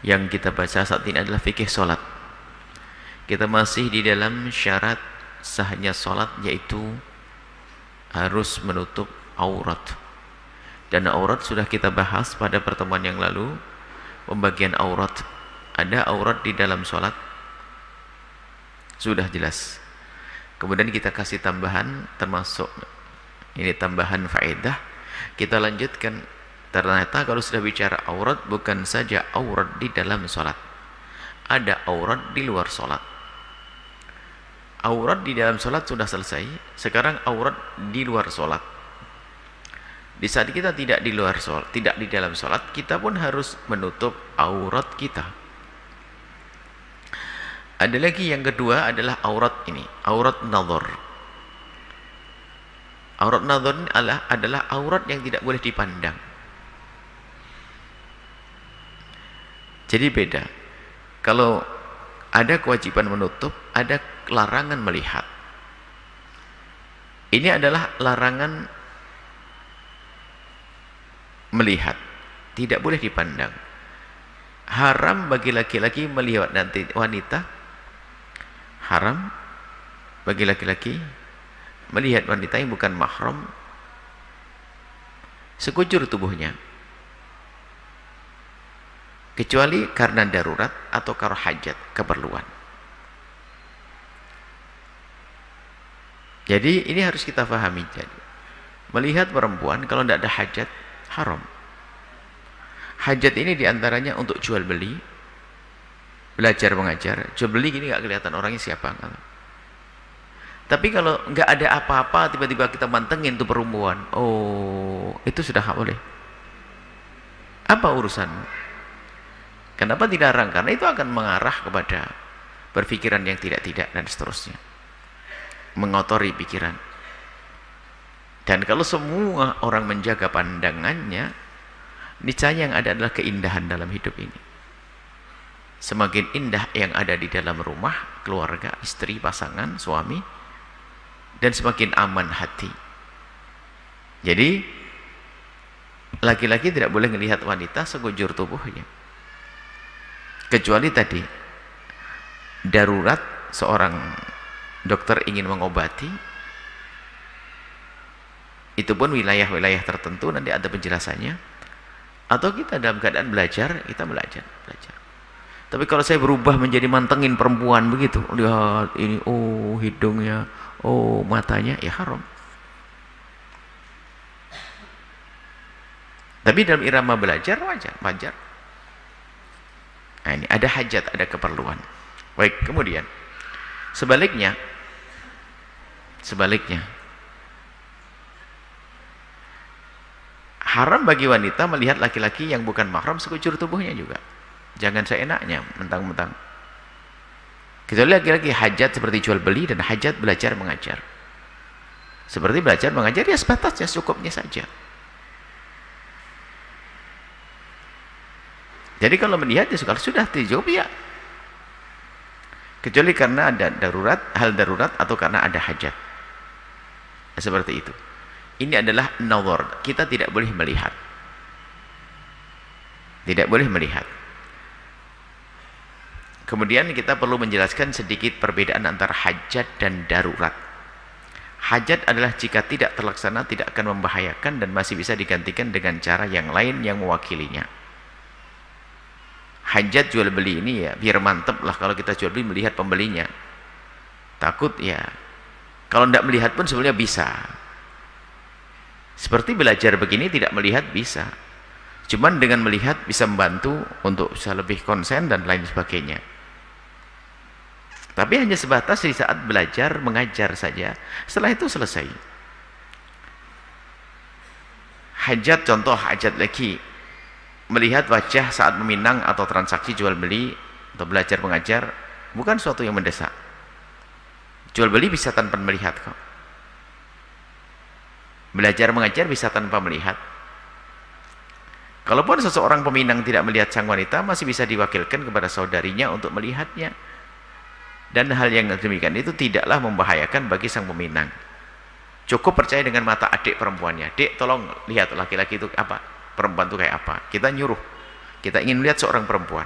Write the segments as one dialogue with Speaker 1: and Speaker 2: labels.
Speaker 1: Yang kita baca saat ini adalah fikih sholat. Kita masih di dalam syarat sahnya sholat, yaitu harus menutup aurat. Dan aurat sudah kita bahas pada pertemuan yang lalu. Pembagian aurat, ada aurat di dalam sholat, sudah jelas. Kemudian kita kasih tambahan, termasuk ini tambahan faedah. Kita lanjutkan, ternyata kalau sudah bicara aurat, bukan saja aurat di dalam sholat, ada aurat di luar sholat. Aurat di dalam sholat sudah selesai, sekarang aurat di luar sholat. Di saat kita tidak di luar sholat, tidak di dalam sholat, kita pun harus menutup aurat kita. Ada lagi yang kedua adalah aurat ini, aurat nazar. Aurat nazar ini adalah aurat yang tidak boleh dipandang. Jadi beda. Kalau ada kewajiban menutup, ada larangan melihat. Ini adalah larangan melihat, tidak boleh dipandang. Haram bagi laki-laki melihat nanti wanita, haram bagi laki-laki melihat wanita yang bukan mahram sekujur tubuhnya, kecuali karena darurat atau karena hajat, keperluan. Jadi ini harus kita pahami. Jadi melihat perempuan kalau tidak ada hajat, haram. Hajat ini diantaranya untuk jual beli, belajar mengajar. Jual beli gini nggak kelihatan orangnya siapa. Tapi kalau nggak ada apa-apa, tiba-tiba kita mantengin tuh perempuan, oh itu sudah nggak boleh. Apa urusanmu? Kenapa dilarang? Karena itu akan mengarah kepada berpikiran yang tidak-tidak dan seterusnya, mengotori pikiran. Dan kalau semua orang menjaga pandangannya, niscaya yang ada adalah keindahan dalam hidup ini. Semakin indah yang ada di dalam rumah, keluarga, istri, pasangan, suami, dan semakin aman hati. Jadi laki-laki tidak boleh melihat wanita sekujur tubuhnya, kecuali tadi darurat, seorang dokter ingin mengobati, itu pun wilayah-wilayah tertentu nanti ada penjelasannya. Atau kita dalam keadaan belajar, kita belajar. Tapi kalau saya berubah menjadi mantengin perempuan begitu, lihat ini, oh hidungnya, oh matanya, ya haram. Tapi dalam irama belajar wajar. Nah ini ada hajat, ada keperluan. Baik, kemudian sebaliknya haram bagi wanita melihat laki-laki yang bukan mahram sekujur tubuhnya juga. Jangan seenaknya mentang-mentang. Kecuali laki-laki hajat seperti jual beli dan hajat belajar mengajar. Seperti belajar mengajar ya sebatasnya, cukupnya saja. Jadi kalau melihat ya sudah dijawab ya. Kecuali karena ada darurat, hal darurat, atau karena ada hajat. Nah, seperti itu. Ini adalah nazar. Kita tidak boleh melihat. Tidak boleh melihat. Kemudian kita perlu menjelaskan sedikit perbedaan antara hajat dan darurat. Hajat adalah jika tidak terlaksana tidak akan membahayakan dan masih bisa digantikan dengan cara yang lain yang mewakilinya. Hajat jual beli ini ya biar mantep lah, kalau kita jual beli melihat pembelinya. Takut ya, kalau tidak melihat pun sebenarnya bisa. Seperti belajar begini tidak melihat bisa, cuman dengan melihat bisa membantu untuk bisa lebih konsen dan lain sebagainya. Tapi hanya sebatas di saat belajar mengajar saja, setelah itu selesai. Hajat, contoh hajat lagi, melihat wajah saat meminang atau transaksi jual beli atau belajar mengajar, bukan suatu yang mendesak. Jual beli bisa tanpa melihat kok. Belajar mengajar bisa tanpa melihat. Kalaupun seseorang peminang tidak melihat sang wanita, masih bisa diwakilkan kepada saudarinya untuk melihatnya. Dan hal yang demikian itu tidaklah membahayakan bagi sang peminang. Cukup percaya dengan mata adik perempuannya. Dek, tolong lihat laki-laki itu apa, perempuan itu kayak apa. Kita nyuruh, kita ingin melihat seorang perempuan.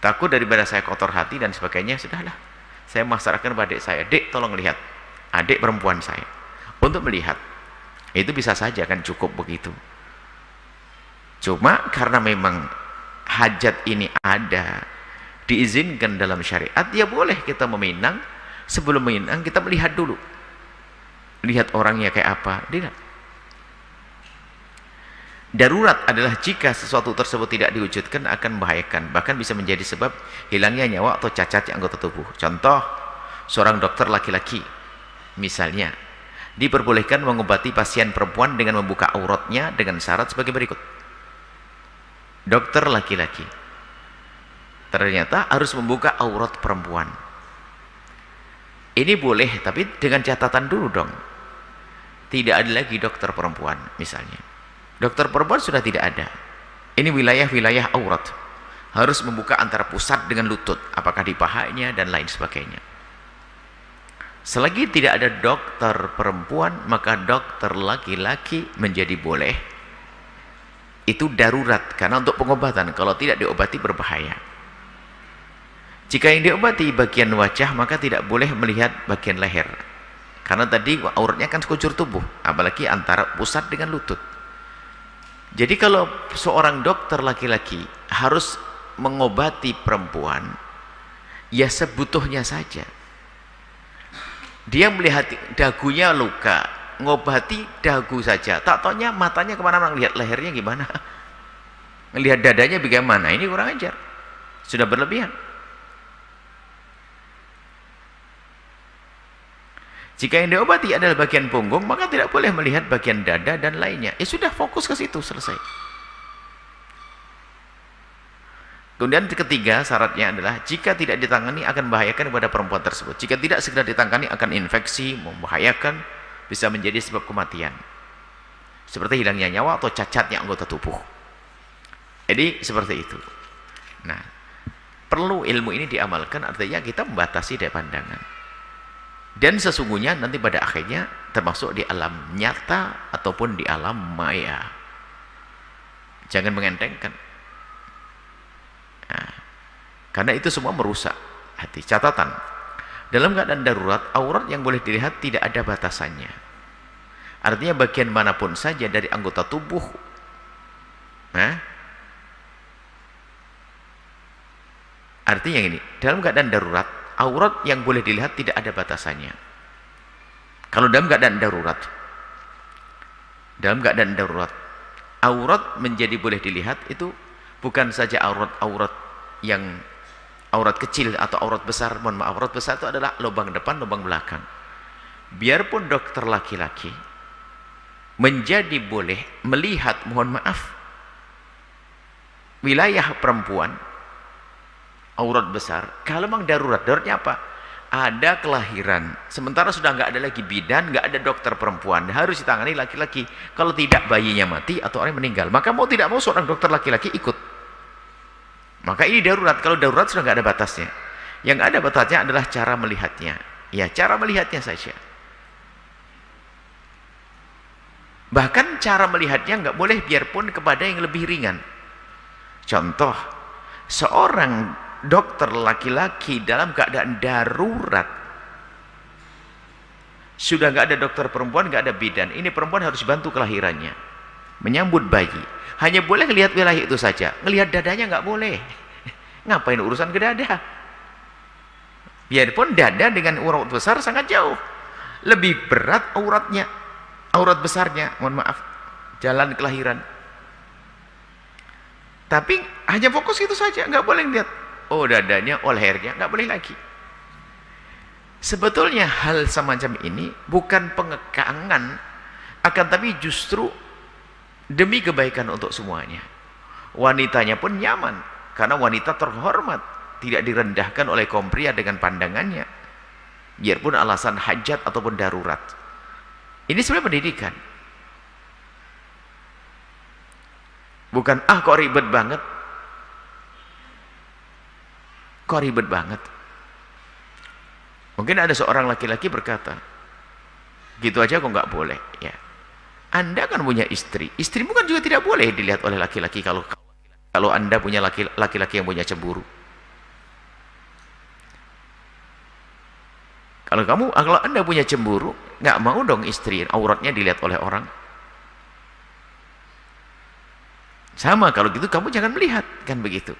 Speaker 1: Takut daripada saya kotor hati dan sebagainya, sudahlah. Saya masarkan pada adik saya, "Dek, tolong lihat." Adik perempuan saya. Untuk melihat. Itu bisa saja kan cukup begitu. Cuma karena memang hajat ini ada, diizinkan dalam syariat, ya boleh kita meminang. Sebelum meminang kita melihat dulu. Lihat orangnya kayak apa. Tidak. Darurat adalah jika sesuatu tersebut tidak diwujudkan akan membahayakan, bahkan bisa menjadi sebab hilangnya nyawa atau cacatnya anggota tubuh. Contoh, seorang dokter laki-laki misalnya diperbolehkan mengobati pasien perempuan dengan membuka auratnya dengan syarat sebagai berikut. Dokter laki-laki ternyata harus membuka aurat perempuan. Ini boleh, tapi dengan catatan dulu dong. Tidak ada lagi dokter perempuan misalnya. Dokter perempuan sudah tidak ada. Ini wilayah-wilayah aurat. Harus membuka antara pusat dengan lutut, apakah di pahanya dan lain sebagainya. Selagi tidak ada dokter perempuan, maka dokter laki-laki menjadi boleh. Itu darurat, karena untuk pengobatan. Kalau tidak diobati berbahaya. Jika yang diobati bagian wajah, maka tidak boleh melihat bagian leher. Karena tadi auratnya kan sekujur tubuh, apalagi antara pusat dengan lutut. Jadi kalau seorang dokter laki-laki harus mengobati perempuan, ya sebutuhnya saja. Dia melihat dagunya luka, ngobati dagu saja. Tak taunya matanya kemana-mana, lihat lehernya gimana, melihat dadanya bagaimana. Ini kurang ajar, sudah berlebihan. Jika yang diobati adalah bagian punggung, maka tidak boleh melihat bagian dada dan lainnya. Ya sudah, fokus ke situ, selesai. Kemudian ketiga, syaratnya adalah jika tidak ditangani akan membahayakan kepada perempuan tersebut. Jika tidak segera ditangani akan infeksi, membahayakan, bisa menjadi sebab kematian. Seperti hilangnya nyawa atau cacatnya anggota tubuh. Jadi seperti itu. Nah, perlu ilmu ini diamalkan, artinya kita membatasi dari pandangan. Dan sesungguhnya nanti pada akhirnya termasuk di alam nyata ataupun di alam maya. Jangan mengentengkan. Nah, karena itu semua merusak hati. Catatan, dalam keadaan darurat, aurat yang boleh dilihat tidak ada batasannya. Artinya bagian manapun saja dari anggota tubuh. Artinya ini, dalam keadaan darurat, aurat yang boleh dilihat tidak ada batasannya. Kalau dalam keadaan darurat, aurat menjadi boleh dilihat itu bukan saja aurat-aurat yang aurat kecil atau aurat besar. Mohon maaf, aurat besar itu adalah lubang depan, lubang belakang. Biarpun dokter laki-laki menjadi boleh melihat, mohon maaf, wilayah perempuan aurat besar, kalau memang daruratnya apa? Ada kelahiran, sementara sudah nggak ada lagi bidan, nggak ada dokter perempuan, harus ditangani laki-laki. Kalau tidak, bayinya mati atau orang meninggal, maka mau tidak mau seorang dokter laki-laki ikut. Maka ini darurat. Kalau darurat sudah nggak ada batasnya. Yang ada batasnya adalah cara melihatnya. Ya, cara melihatnya saja. Bahkan cara melihatnya nggak boleh biarpun kepada yang lebih ringan. Contoh, seorang dokter laki-laki dalam keadaan darurat, sudah nggak ada dokter perempuan, nggak ada bidan, ini perempuan harus bantu kelahirannya, menyambut bayi, hanya boleh lihat wilayah itu saja, ngelihat dadanya nggak boleh. Ngapain urusan ke dada? Biarpun dada dengan urat besar sangat jauh, lebih berat auratnya, aurat besarnya, mohon maaf, jalan kelahiran. Tapi hanya fokus itu saja, nggak boleh lihat oh dadanya, oh lehernya, nggak boleh lagi. Sebetulnya hal semacam ini bukan pengekangan, akan tapi justru demi kebaikan untuk semuanya. Wanitanya pun nyaman, karena wanita terhormat, tidak direndahkan oleh kaum pria dengan pandangannya, biarpun alasan hajat ataupun darurat. Ini sebenarnya pendidikan. Bukan, kok ribet banget. Kok ribet banget? Mungkin ada seorang laki-laki berkata, gitu aja kok nggak boleh. Ya, Anda kan punya istri. Istri bukan juga tidak boleh dilihat oleh laki-laki kalau Anda punya laki-laki yang punya cemburu. Kalau Anda punya cemburu, nggak mau dong istri auratnya dilihat oleh orang. Sama kalau gitu kamu jangan melihat, kan begitu.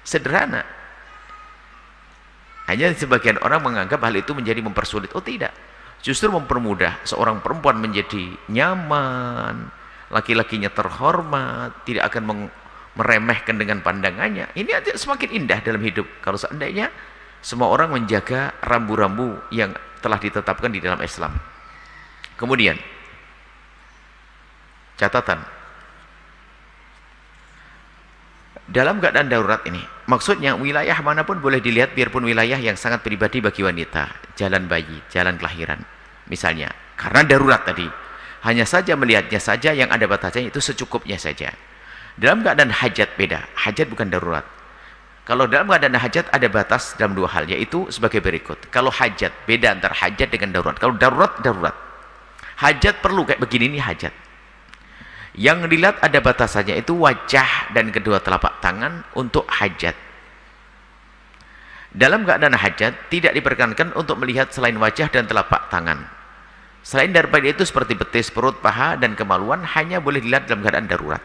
Speaker 1: Sederhana. Hanya sebagian orang menganggap hal itu menjadi mempersulit. Oh tidak, justru mempermudah. Seorang perempuan menjadi nyaman, laki-lakinya terhormat, tidak akan meremehkan dengan pandangannya. Ini semakin indah dalam hidup kalau seandainya semua orang menjaga rambu-rambu yang telah ditetapkan di dalam Islam. Kemudian catatan, dalam keadaan darurat ini, maksudnya wilayah manapun boleh dilihat, biarpun wilayah yang sangat pribadi bagi wanita, jalan bayi, jalan kelahiran misalnya, karena darurat tadi, hanya saja melihatnya saja, yang ada batasnya itu secukupnya saja. Dalam keadaan hajat beda, hajat bukan darurat. Kalau dalam keadaan hajat ada batas dalam dua hal, yaitu sebagai berikut. Kalau hajat, beda antara hajat dengan darurat. Kalau darurat, darurat. Hajat perlu kayak begini, ini hajat. Yang dilihat ada batasannya, itu wajah dan kedua telapak tangan untuk hajat. Dalam keadaan hajat, tidak diperkenankan untuk melihat selain wajah dan telapak tangan. Selain daripada itu seperti betis, perut, paha, dan kemaluan, hanya boleh dilihat dalam keadaan darurat.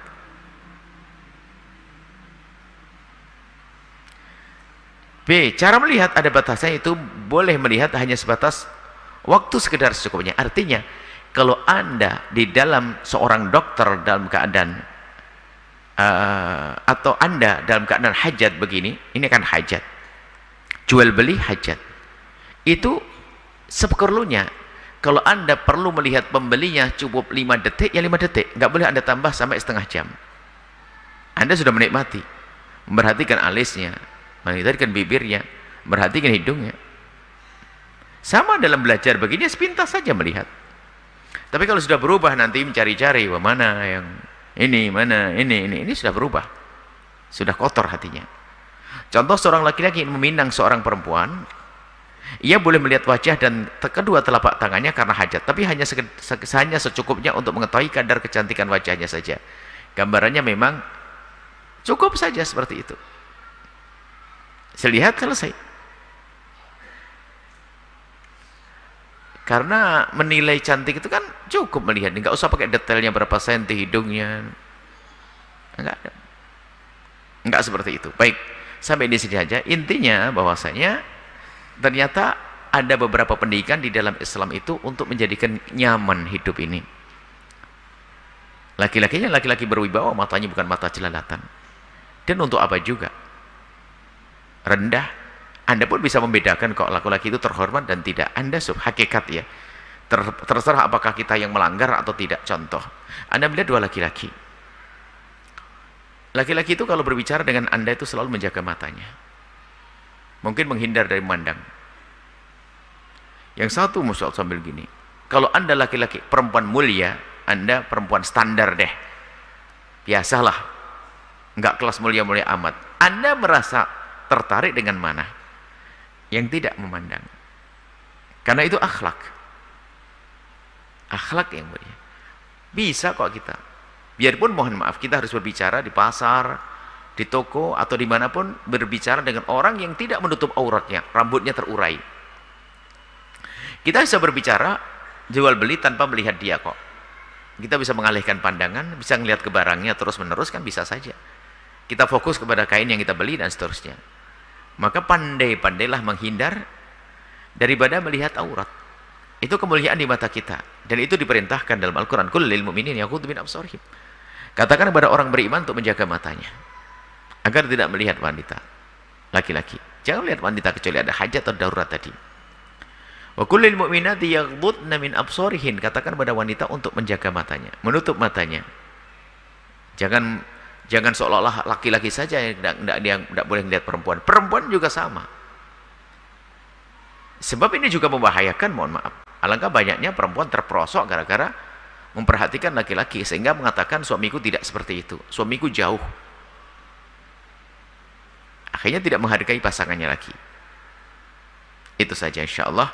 Speaker 1: B. Cara melihat ada batasnya, itu boleh melihat hanya sebatas waktu sekedar secukupnya. Artinya, kalau Anda di dalam seorang dokter dalam keadaan atau Anda dalam keadaan hajat begini, ini kan hajat. Jual beli hajat. Itu seperlunya. Kalau Anda perlu melihat pembelinya cukup 5 detik, ya 5 detik. Nggak boleh Anda tambah sampai setengah jam. Anda sudah menikmati. Memperhatikan alisnya, memperhatikan bibirnya, memperhatikan hidungnya. Sama dalam belajar begini, sepintas saja melihat. Tapi kalau sudah berubah nanti mencari-cari, wah mana yang ini, mana ini sudah berubah. Sudah kotor hatinya. Contoh seorang laki-laki ingin meminang seorang perempuan, ia boleh melihat wajah dan kedua telapak tangannya karena hajat, tapi hanya secukupnya untuk mengetahui kadar kecantikan wajahnya saja. Gambarannya memang cukup saja seperti itu. Saya lihat selesai. Karena menilai cantik itu kan cukup melihat, nggak usah pakai detailnya berapa senti hidungnya, nggak seperti itu. Baik, sampai di sini saja. Intinya bahwasanya ternyata ada beberapa pendidikan di dalam Islam itu untuk menjadikan nyaman hidup ini. Laki-lakinya laki-laki berwibawa, matanya bukan mata jelalatan. Dan untuk apa juga? Rendah. Anda pun bisa membedakan kok laki-laki itu terhormat dan tidak. Anda hakikat ya. Terserah apakah kita yang melanggar atau tidak. Contoh, Anda melihat dua laki-laki. Laki-laki itu kalau berbicara dengan Anda itu selalu menjaga matanya. Mungkin menghindar dari memandang. Yang satu musuh sambil gini. Kalau Anda laki-laki perempuan mulia, Anda perempuan standar deh. Biasalah. Enggak kelas mulia-mulia amat. Anda merasa tertarik dengan mana? Yang tidak memandang. Karena itu akhlak. Akhlak yang mulia. Bisa kok kita. Biarpun mohon maaf kita harus berbicara di pasar, di toko atau dimanapun, berbicara dengan orang yang tidak menutup auratnya, rambutnya terurai. Kita bisa berbicara jual beli tanpa melihat dia kok. Kita bisa mengalihkan pandangan, bisa melihat ke barangnya terus menerus, kan bisa saja. Kita fokus kepada kain yang kita beli dan seterusnya. Maka pandai-pandailah menghindar daripada melihat aurat. Itu kemuliaan di mata kita, dan itu diperintahkan dalam Al-Qur'an, qul lil mu'minin yaghuddu min absarihim. Katakan kepada orang beriman untuk menjaga matanya agar tidak melihat wanita laki-laki. Jangan melihat wanita kecuali ada hajat atau darurat tadi. Wa qul lil mu'minati yaghuddna min absarihin. Katakan kepada wanita untuk menjaga matanya, menutup matanya. Jangan seolah-olah laki-laki saja yang tidak boleh melihat perempuan. Perempuan juga sama. Sebab ini juga membahayakan, mohon maaf. Alangkah banyaknya perempuan terperosok gara-gara memperhatikan laki-laki, sehingga mengatakan suamiku tidak seperti itu. Suamiku jauh. Akhirnya tidak menghargai pasangannya lagi. Itu saja insya Allah.